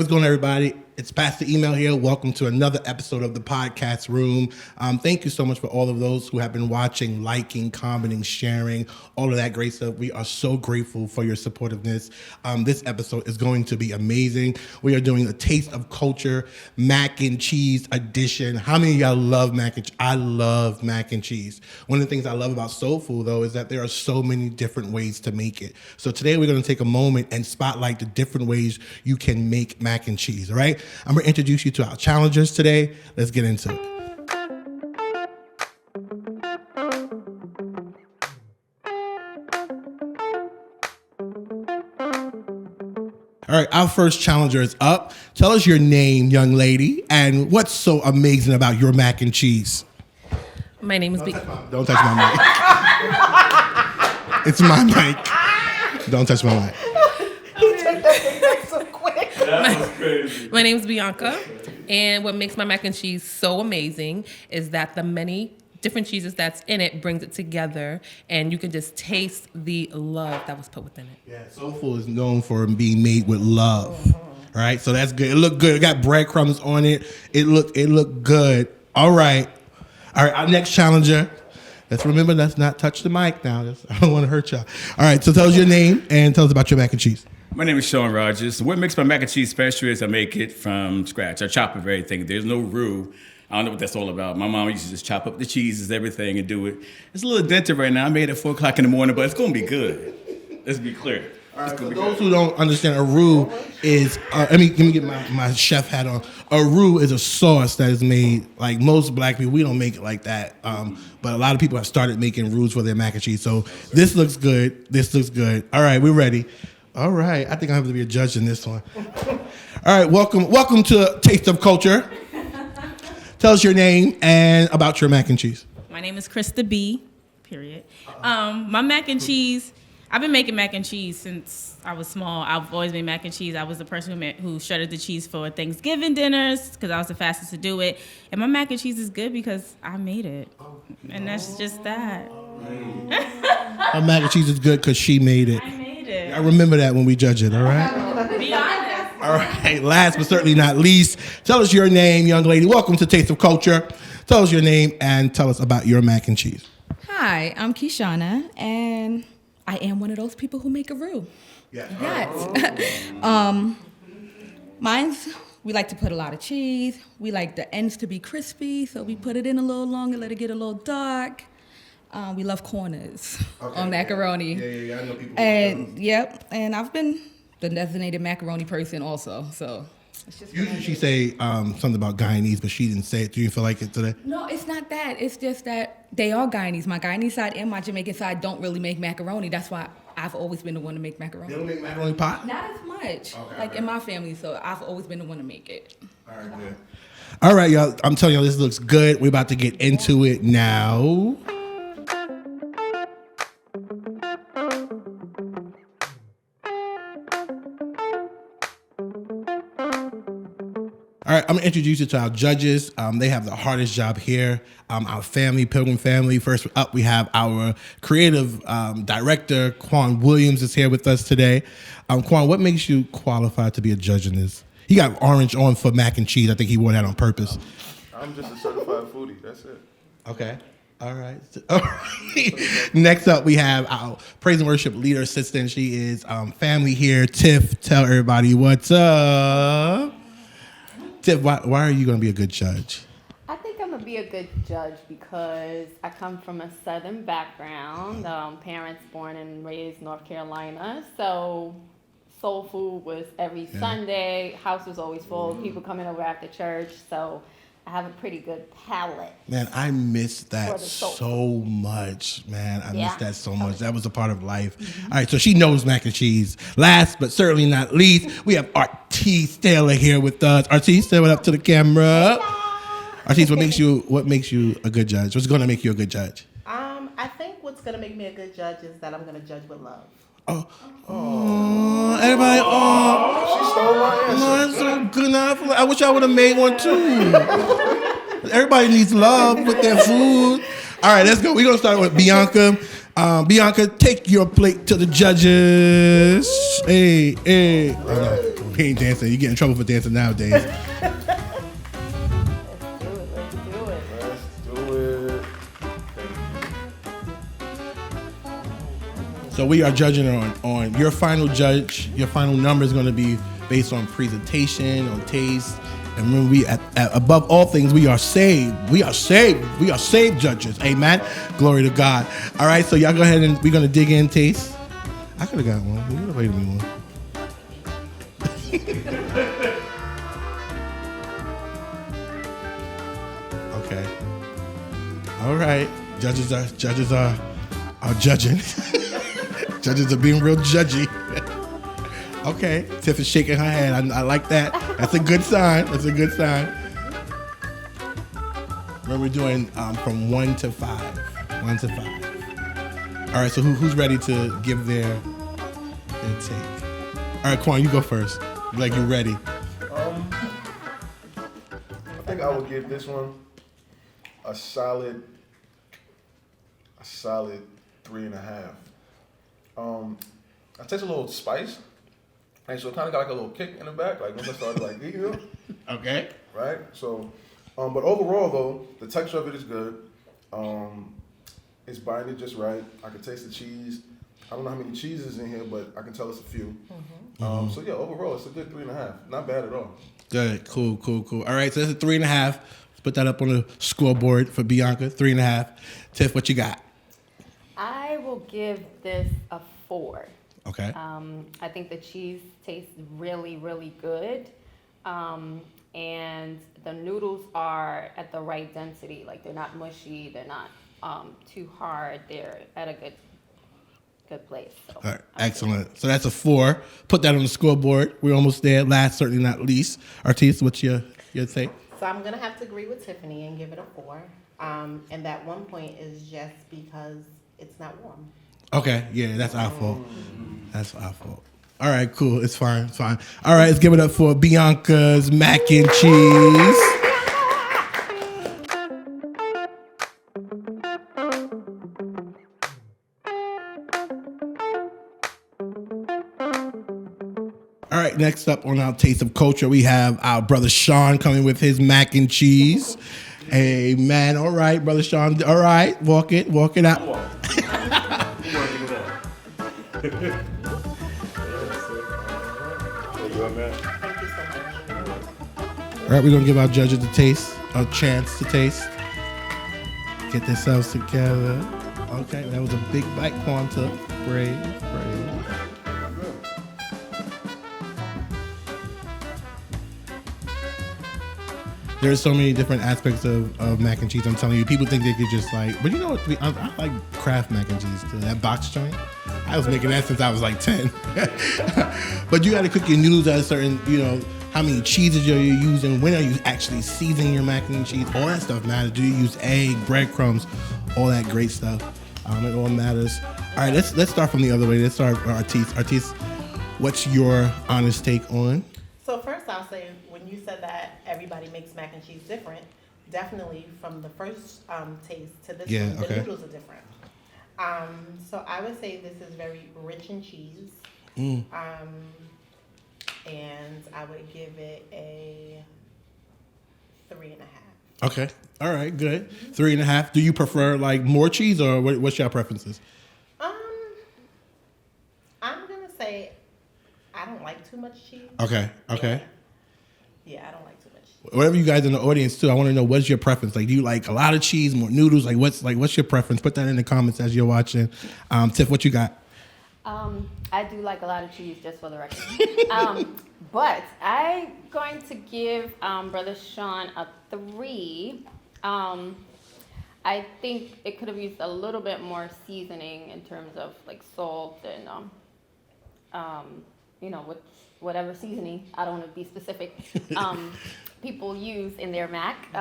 what's going on, everybody? It's Pastor Email here. Welcome to another episode of the Podcast Room. Thank you so much for all of those who have been watching, liking, commenting, sharing, all of that great stuff. We are so grateful for your supportiveness. This episode is going to be amazing. We are doing a Taste of Culture mac and cheese edition. How many of y'all love mac and cheese? I love mac and cheese. One of the things I love about soul food, though, is that there are so many different ways to make it. So today we're going to take a moment and spotlight the different ways you can make mac and cheese, all right? I'm going to introduce you to our challengers today. Let's get into it. All right, our first challenger is up. Tell us your name, young lady, and what's so amazing about your mac and cheese? My name is Don't touch my mic. It's my mic. Don't touch my mic. My name is Bianca, and what makes my mac and cheese so amazing is that the many different cheeses that's in it brings it together, and you can just taste the love that was put within it. Yeah, soul food is known for being made with love. All right, so that's good. It looked good. It got breadcrumbs on it. It looked good. All right, our next challenger. Let's remember, let's not touch the mic now. I don't want to hurt y'all. All right, so tell us your name and tell us about your mac and cheese. My name is Sean Rogers. What makes my mac and cheese special is I make it from scratch. I chop up everything. There's no roux. I don't know what that's all about. My mom used to just chop up the cheeses, everything, and do it. It's a little dented right now. I made it at 4 o'clock in the morning, but it's going to be good. Let's be clear. All right, for those who don't understand, a roux is, let me get my chef hat on. A roux is a sauce that is made, like most black people, we don't make it like that. But a lot of people have started making roux for their mac and cheese. So this looks good. This looks good. All right, we're ready. All right, I think I have to be a judge in this one. All right, welcome to Taste of Culture. Tell us your name and about your mac and cheese. My name is Krista B. Period. My mac and cheese. I've been making mac and cheese since I was small. I've always made mac and cheese. I was the person who shredded the cheese for Thanksgiving dinners because I was the fastest to do it. And my mac and cheese is good because I made it. And that's just that. Her mac and cheese is good because she made it. I made it. I remember that when we judge it, all right? Be honest. All right, last but certainly not least, tell us your name, young lady. Welcome to Taste of Culture. Tell us your name and tell us about your mac and cheese. Hi, I'm Keshana, and I am one of those people who make a roux. Yeah. Yes. Mine's, we like to put a lot of cheese. We like the ends to be crispy, so we put it in a little longer, let it get a little dark. We love corners on macaroni. Yeah, I know people. And, yep, and I've been the designated macaroni person also, so. It's just Usually she say something about Guyanese, but she didn't say it. Do you feel like it today? No, it's not that. It's just that they are Guyanese. My Guyanese side and my Jamaican side don't really make macaroni. That's why I've always been the one to make macaroni. They don't make macaroni pot? Not as much, in my family, so I've always been the one to make it. All right, good. All right, y'all. I'm telling y'all, this looks good. We're about to get into it now. All right, I'm going to introduce you to our judges. They have the hardest job here. Our family, Pilgrim family. First up, we have our creative director, Quan Williams, is here with us today. Quan, what makes you qualified to be a judge in this? He got orange on for mac and cheese. I think he wore that on purpose. I'm just a certified foodie. That's it. Okay. All right. Next up, we have our praise and worship leader assistant. She is family here. Tiff, tell everybody what's up. Tiff, why are you going to be a good judge? I think I'm going to be a good judge because I come from a Southern background. Parents born and raised North Carolina. So soul food was every Sunday. House was always full. People coming over after church. So I have a pretty good palate. Man, I miss that so much, man. I miss that so much. That was a part of life. Mm-hmm. All right, so she knows mac and cheese. Last but certainly not least, we have Artise Taylor here with us. Artise, say what up to the camera. Artise, what makes you a good judge? What's going to make you a good judge? I think what's going to make me a good judge is that I'm going to judge with love. Everybody, She stole my answer. that's so good. I wish I would have made one too. Everybody needs love with their food. All right, let's go. We're going to start with Bianca. Bianca, take your plate to the judges. Hey. Oh, no. We ain't dancing. You get in trouble for dancing nowadays. Let's do it. Let's do it. So we are judging on your final judge. Your final number is going to be based on presentation, on taste, and when we above all things, we are saved. We are saved. We are saved judges. Amen. Glory to God. All right, so y'all go ahead and we're going to dig in taste. I could have got one. You could have waited me one. Okay. All right. Judges are judging. Judges are being real judgy. Okay. Tiff is shaking her head. I like that. That's a good sign. That's a good sign. Remember, we're doing from 1 to 5. 1 to 5. All right. So who's ready to give their take? All right, Quan, you go first. Like you're ready. I think I would give this one a solid 3.5. I taste a little spice, and so it kind of got like a little kick in the back, like once I started like eating it. Okay. Right. So, but overall though, the texture of it is good. It's binded just right. I can taste the cheese. I don't know how many cheeses in here, but I can tell it's a few. So yeah, overall it's a good 3.5. Not bad at all. Good. Cool. All right, so it's a 3.5. Let's put that up on the scoreboard for Bianca. 3.5. Tiff, what you got? I will give this a 4. Okay. I think the cheese tastes really, really good. And the noodles are at the right density. Like they're not mushy, they're not too hard. They're at a good place. So All right, excellent. So that's a 4. Put that on the scoreboard. We're almost there. Last, certainly not least. Artis, what's your take? So I'm gonna have to agree with Tiffany and give it a 4. And that 1 point is just because it's not warm. Okay, yeah, that's our fault. That's our fault. All right, cool. It's fine. All right, let's give it up for Bianca's mac and cheese. All right, next up on our Taste of Culture, we have our brother Sean coming with his mac and cheese. Hey, man, all right, brother Sean. All right, walk it out. Thank you so much. All right, we're going to give our judges a chance to taste. Get themselves together. Okay, that was a big bite, Quanta. Brave. There's so many different aspects of mac and cheese. I'm telling you, people think they could just like, but you know what? I like Kraft mac and cheese too. That box joint. I was making that since I was like 10. But you got to cook your noodles at a certain, how many cheeses you're using. When are you actually seasoning your mac and cheese? All that stuff matters. Do you use egg, breadcrumbs, all that great stuff? It all matters. All right, let's start from the other way. Let's start with Artis. Artis, what's your honest take on? So first I'll say, when you said that everybody makes mac and cheese different, definitely from the first taste to this one, the noodles are different. So I would say this is very rich in cheese. And I would give it a 3.5. Okay. All right, good. 3.5. Do you prefer like more cheese or what's your preferences? I'm gonna say I don't like too much cheese. Okay. Yeah, I don't like too much cheese. Whatever you guys in the audience too, I want to know what's your preference. Like, do you like a lot of cheese, more noodles? What's your preference? Put that in the comments as you're watching. Tiff, what you got? I do like a lot of cheese, just for the record. But I'm going to give Brother Sean a 3. I think it could have used a little bit more seasoning in terms of like salt and with whatever seasoning. I don't want to be specific. People use in their mac.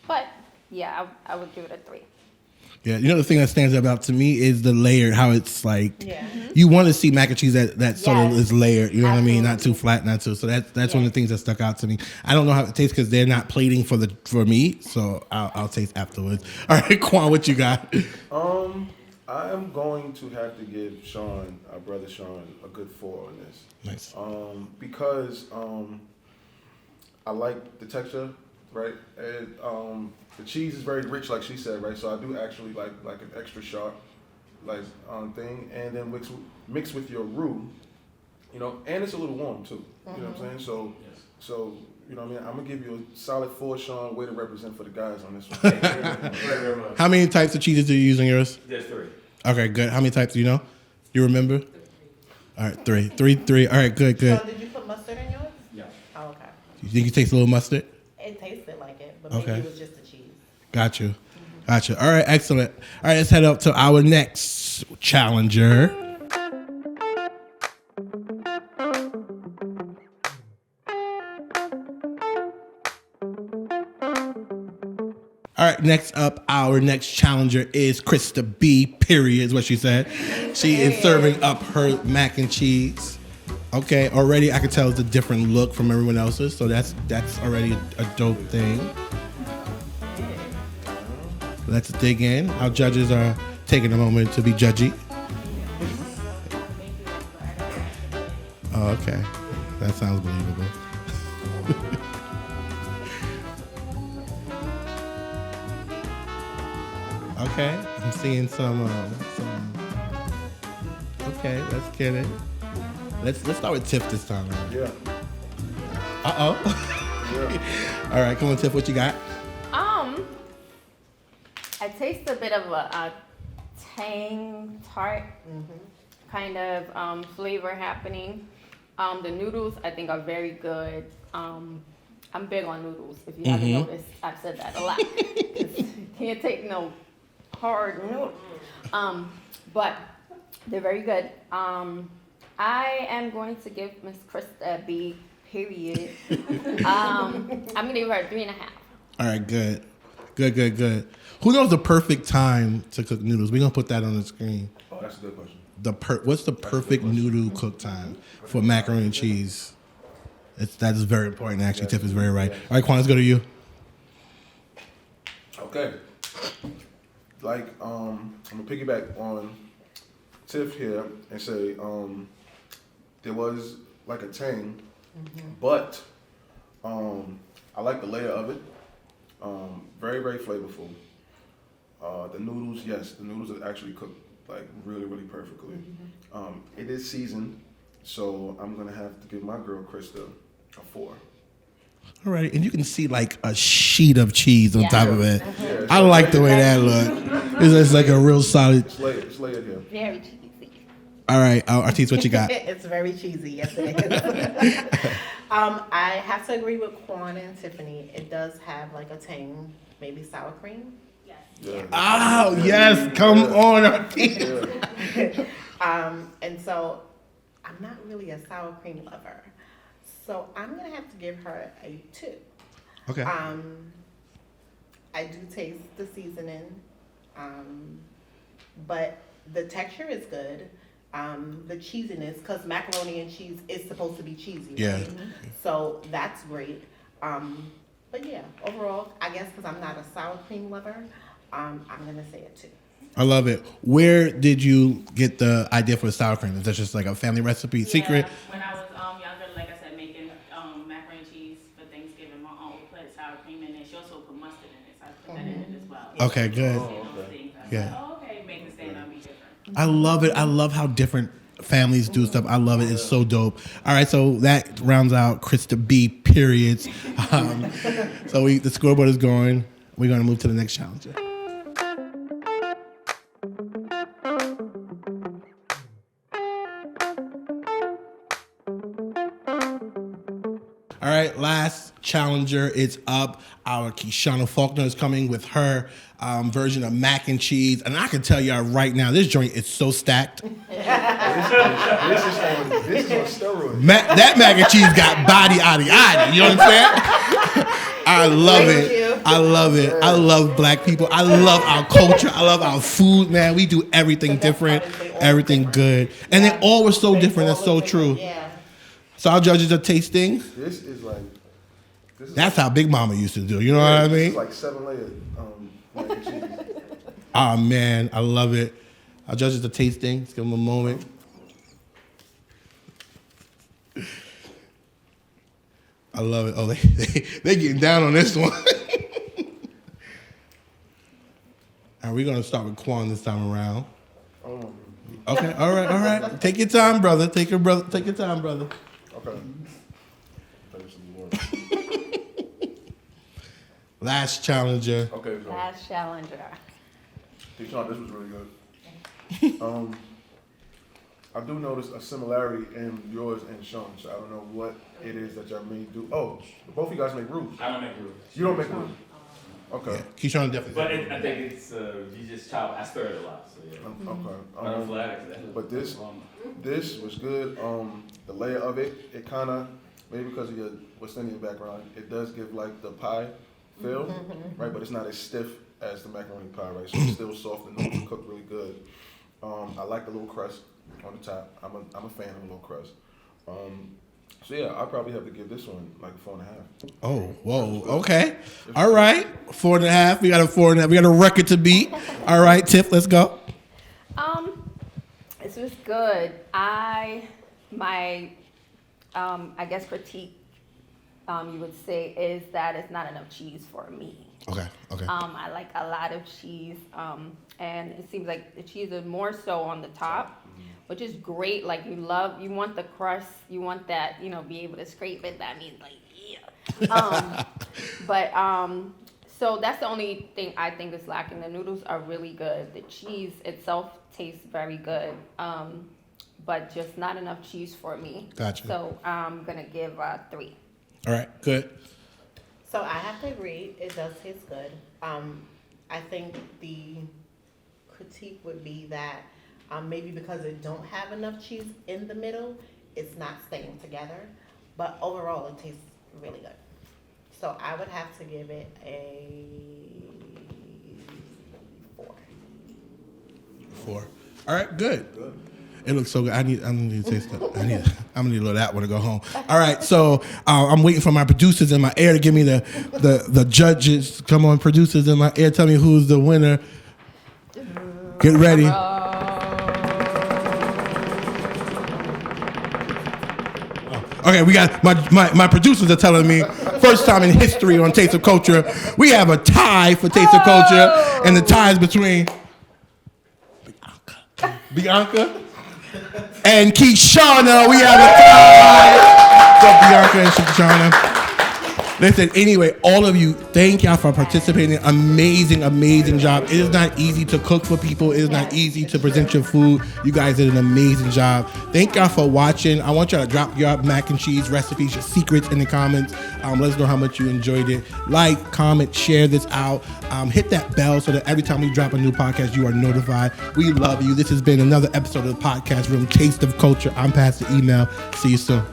But yeah, I would give it a 3. Yeah, the thing that stands out to me is the layered, how it's like, you want to see mac and cheese that sort of is layered, you know what I mean? Not too flat, not too. So that's one of the things that stuck out to me. I don't know how it tastes because they're not plating for me, so I'll taste afterwards. All right, Quan, what you got? I am going to have to give Sean, our brother Sean, a good 4 on this. Nice. Because I like the texture, right? And the cheese is very rich, like she said, right? So I do actually like an extra sharp, thing, and then mix with your roux, you know, and it's a little warm too. You know what I'm saying? So you know what I mean? I'm gonna give you a solid 4, Sean. Way to represent for the guys on this one. How many types of cheeses do you use in yours? There's 3. Okay, good. How many types do you know? You remember? All right, 3. 3. All right, good. So did you put mustard in yours? Yeah. Oh, okay. You think you taste a little mustard? It tasted like it, but maybe Okay. it was just the cheese. Got you. All right, excellent. All right, let's head up to our next challenger. All right, next up, our next challenger is Krista B. Period, is what she said. She is serving up her mac and cheese. Okay, already I can tell it's a different look from everyone else's, so that's already a dope thing. Let's dig in. Our judges are taking a moment to be judgy. Oh, okay. That sounds believable. Okay, I'm seeing some. Okay, let's get it. Let's start with Tiff this time. Yeah. Yeah. All right, come on, Tiff. What you got? I taste a bit of a tang tart kind of flavor happening. The noodles I think are very good. I'm big on noodles. If you haven't noticed, I've said that a lot. Can't take no hard noodles. But they're very good. I am going to give Miss Krista a B. Period. I'm gonna give her a 3.5. All right, good. Who knows the perfect time to cook noodles? We're gonna put that on the screen. Oh, that's a good question. What's the perfect noodle cook time for macaroni and cheese? That's very important. Actually, Tiff is very right. All right, Quan, let's go to you. Okay. I'm gonna piggyback on Tiff here and say there was like a tang, but I like the layer of it. Very, very flavorful. The noodles, yes, the noodles are actually cooked like really, really perfectly. It is seasoned, so I'm gonna have to give my girl Krista a 4. All right, and you can see like a sheet of cheese on top of it. Yeah, I like the way that look. It's like a real solid. It's layered here. Very cheesy. All right, Artis, what you got? It's very cheesy, yes it is. I have to agree with Quan and Tiffany. It does have like a tang, maybe sour cream. Yeah. Oh yes, come on, Artis. And so I'm not really a sour cream lover. So I'm gonna have to give her a 2. Okay. I do taste the seasoning, but the texture is good. The cheesiness, because macaroni and cheese is supposed to be cheesy, Yeah. right? So that's great. But yeah, overall, I guess because I'm not a sour cream lover, I'm gonna say a 2. I love it. Where did you get the idea for the sour cream? Is that just like a family recipe, secret? When I was younger, like I said, making macaroni and cheese for Thanksgiving, my aunt would put sour cream in it. She also put mustard in it, so I put that in it as well. Okay, good. Yeah. Oh, okay, make the stand out be different. I love it. I love how different families do stuff. I love it. It's so dope. All right, so that rounds out Krista B. Periods. So the scoreboard is going. We're going to move to the next challenger. All right, last challenger is up. Our Keshana Faulkner is coming with her version of mac and cheese. And I can tell y'all right now, this joint is so stacked. This is on steroids. That mac and cheese got body, you know what I'm saying? I love it. I love it. I love black people. I love our culture. I love our food, man. We do everything different, everything good. And they all were so different. That's so true. Yeah. So our judges are tasting. This is That's how Big Mama used to do. You know what I This is mean? like 7 layered mac and cheese. Oh, man. I love it. Our judges are tasting. Let's give them a moment. I love it. Oh, they getting down on this one. Are we gonna start with Quan this time around? Okay. All right. Take your time, brother. Take your time, brother. Okay. Last challenger. Okay. So, Last challenger. Keyshawn, this was really good. I do notice a similarity in yours and Sean's. I don't know what it is that y'all may do. Oh, both of you guys make roux. I don't make roux. You don't make roux. Okay. Yeah, Keyshawn definitely. But I think it's you just chop. I stir it a lot. So yeah. Okay. But this was good. The layer of it kind of, maybe because of your West Indian background, it does give like the pie feel, right? But it's not as stiff as the macaroni pie, right? So it's still soft and cooked really good. I like the little crust on the top. I'm a fan of a little crust. So yeah, I'll probably have to give this one like a 4.5. Oh, whoa. Okay. All right. 4.5. We got a 4.5. We got a record to beat. All right, Tiff, let's go. This was good. My guess critique, you would say, is that it's not enough cheese for me. Okay. I like a lot of cheese, and it seems like the cheese is more so on the top, which is great. Like you want the crust, you want that, be able to scrape it. That means like, yeah. So that's the only thing I think is lacking. The noodles are really good. The cheese itself tastes very good, but just not enough cheese for me. Gotcha. So I'm gonna give 3. All right, good. So I have to agree, it does taste good. I think the critique would be that maybe because it don't have enough cheese in the middle, it's not staying together. But overall, it tastes really good. So I would have to give it a 4. 4. All right, good. It looks so good. I'm gonna need to taste that. I'm gonna need a little of that when I go home. All right, so I'm waiting for my producers in my ear to give me the judges. Come on, producers in my ear, tell me who's the winner. Get ready. Okay, we got my producers are telling me first time in history on Taste of Culture, we have a tie for Taste of Culture, and the tie is between Bianca and Keyshana. We have a tie for Bianca and Keyshana. Listen, anyway, all of you, thank y'all for participating. Amazing job. It is not easy to cook for people. It is not easy to present your food. You guys did an amazing job. Thank y'all for watching. I want y'all to drop your mac and cheese recipes, your secrets in the comments. Let us know how much you enjoyed it. Like, comment, share this out. Hit that bell so that every time we drop a new podcast, you are notified. We love you. This has been another episode of the Podcast Room, Taste of Culture. I'm Pastor Email. See you soon.